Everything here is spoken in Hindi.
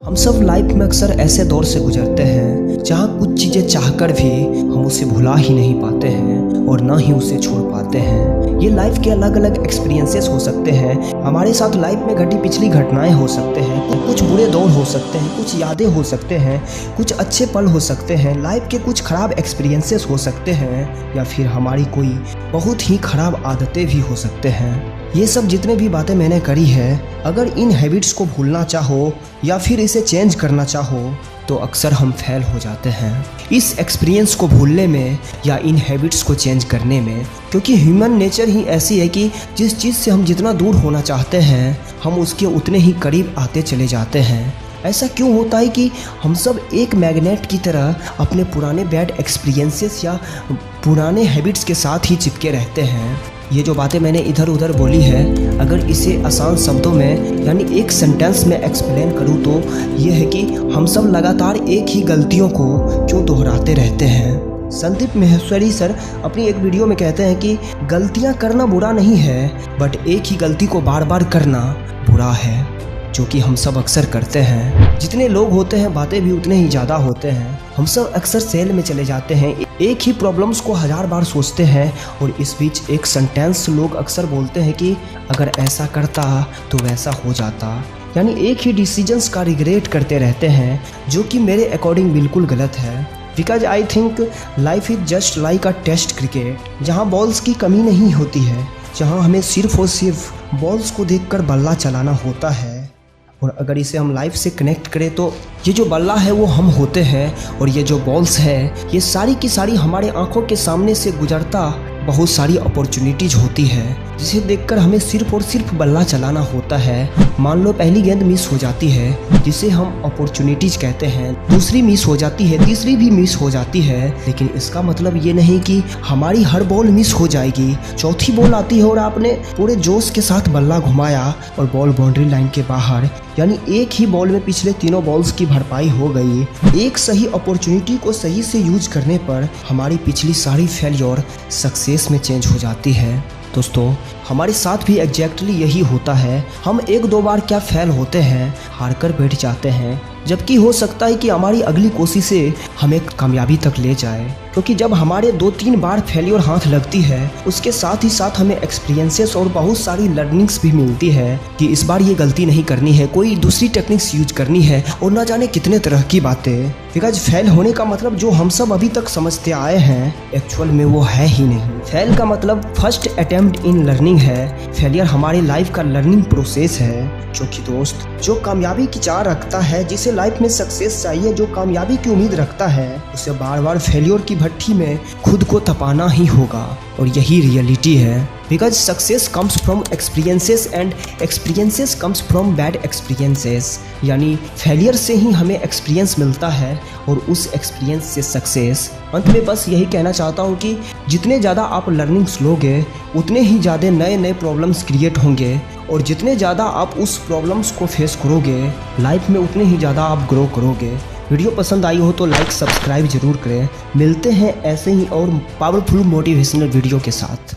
हम सब लाइफ में अक्सर ऐसे दौर से गुजरते हैं जहाँ कुछ चीज़ें चाहकर भी हम उसे भुला ही नहीं पाते हैं और ना ही उसे छोड़ पाते हैं। ये लाइफ के अलग अलग एक्सपीरियंसेस हो सकते हैं, हमारे साथ लाइफ में घटी पिछली घटनाएं हो सकते हैं, कुछ बुरे दौर हो सकते हैं, कुछ यादें हो सकते हैं, कुछ अच्छे पल हो सकते हैं, लाइफ के कुछ ख़राब एक्सपीरियंसेस हो सकते हैं, या फिर हमारी कोई बहुत ही ख़राब आदतें भी हो सकते हैं। ये सब जितने भी बातें मैंने करी है, अगर इन हैबिट्स को भूलना चाहो या फिर इसे चेंज करना चाहो तो अक्सर हम फेल हो जाते हैं इस एक्सपीरियंस को भूलने में या इन हैबिट्स को चेंज करने में, क्योंकि ह्यूमन नेचर ही ऐसी है कि जिस चीज़ से हम जितना दूर होना चाहते हैं हम उसके उतने ही करीब आते चले जाते हैं। ऐसा क्यों होता है कि हम सब एक मैग्नेट की तरह अपने पुराने बैड एक्सपीरियंसेस या पुराने हैबिट्स के साथ ही चिपके रहते हैं। ये जो बातें मैंने इधर उधर बोली है, अगर इसे आसान शब्दों में यानी एक सेंटेंस में एक्सप्लेन करूँ तो ये है कि हम सब लगातार एक ही गलतियों को क्यों दोहराते रहते हैं। संदीप माहेश्वरी सर अपनी एक वीडियो में कहते हैं कि गलतियाँ करना बुरा नहीं है, बट एक ही गलती को बार बार करना बुरा है, जो कि हम सब अक्सर करते हैं। जितने लोग होते हैं बातें भी उतने ही ज़्यादा होते हैं। हम सब अक्सर सेल में चले जाते हैं, एक ही प्रॉब्लम्स को 1000 बार सोचते हैं और इस बीच एक सेंटेंस लोग अक्सर बोलते हैं कि अगर ऐसा करता तो वैसा हो जाता, यानी एक ही डिसीजंस का रिग्रेट करते रहते हैं, जो कि मेरे अकॉर्डिंग बिल्कुल गलत है। Because I think life is just like a test cricket, जहाँ बॉल्स की कमी नहीं होती है, जहाँ हमें सिर्फ और सिर्फ बॉल्स को देखकर बल्ला चलाना होता है। और अगर इसे हम लाइफ से कनेक्ट करें तो ये जो बल्ला है वो हम होते हैं और ये जो बॉल्स है ये सारी की सारी हमारे आंखों के सामने से गुजरता बहुत सारी अपॉर्चुनिटीज होती है, जिसे देखकर हमें सिर्फ और सिर्फ बल्ला चलाना होता है। मान लो पहली गेंद मिस हो जाती है, जिसे हम अपॉर्चुनिटीज कहते हैं, दूसरी मिस हो जाती है, तीसरी भी मिस हो जाती है, लेकिन इसका मतलब ये नहीं कि हमारी हर बॉल मिस हो जाएगी। चौथी बॉल आती है और आपने पूरे जोश के साथ बल्ला घुमाया और बॉल बाउंड्री लाइन के बाहर, यानी एक ही बॉल में पिछले तीनों बॉल्स की भरपाई हो गई। एक सही अपॉर्चुनिटी को सही से यूज करने पर हमारी पिछली सारी फेलियर सक्सेस में चेंज हो जाती है। दोस्तों, हमारे साथ भी एग्जैक्टली यही होता है। हम एक दो बार क्या फेल होते हैं, हार कर बैठ जाते हैं, जबकि हो सकता है कि हमारी अगली कोशिशें हमें कामयाबी तक ले जाए, क्योंकि जब हमारे 2-3 बार फेलियर हाथ लगती है उसके साथ ही साथ हमें एक्सपीरियंसेस और बहुत सारी लर्निंग्स भी मिलती है कि इस बार ये गलती नहीं करनी है, कोई दूसरी टेक्निक्स यूज करनी है और ना जाने कितने तरह की बातें। बिकॉज फेल होने का मतलब जो हम सब अभी तक समझते आए हैं एक्चुअल में वो है ही नहीं। फेल का मतलब फर्स्ट अटेम्प्ट इन लर्निंग है। फेलियर हमारे लाइफ का लर्निंग प्रोसेस है, जो कि दोस्त जो कामयाबी की चाह रखता है, जिसे लाइफ में सक्सेस चाहिए, जो कामयाबी की उम्मीद रखता है, उसे बार बार फेलियर की भट्टी में खुद को तपाना ही होगा। और यही रियलिटी है। Because success comes from experiences and experiences comes from bad experiences, यानी फेलियर से ही हमें एक्सपीरियंस मिलता है और उस एक्सपीरियंस से सक्सेस। अंत में बस यही कहना चाहता हूँ कि जितने ज़्यादा आप लर्निंग्स लोगे उतने ही ज़्यादा नए नए प्रॉब्लम्स क्रिएट होंगे, और जितने ज़्यादा आप उस प्रॉब्लम्स को फेस करोगे लाइफ में उतने ही ज़्यादा आप ग्रो करोगे। वीडियो पसंद आई हो तो लाइक सब्सक्राइब जरूर करें। मिलते हैं ऐसे ही और पावरफुल मोटिवेशनल वीडियो के साथ।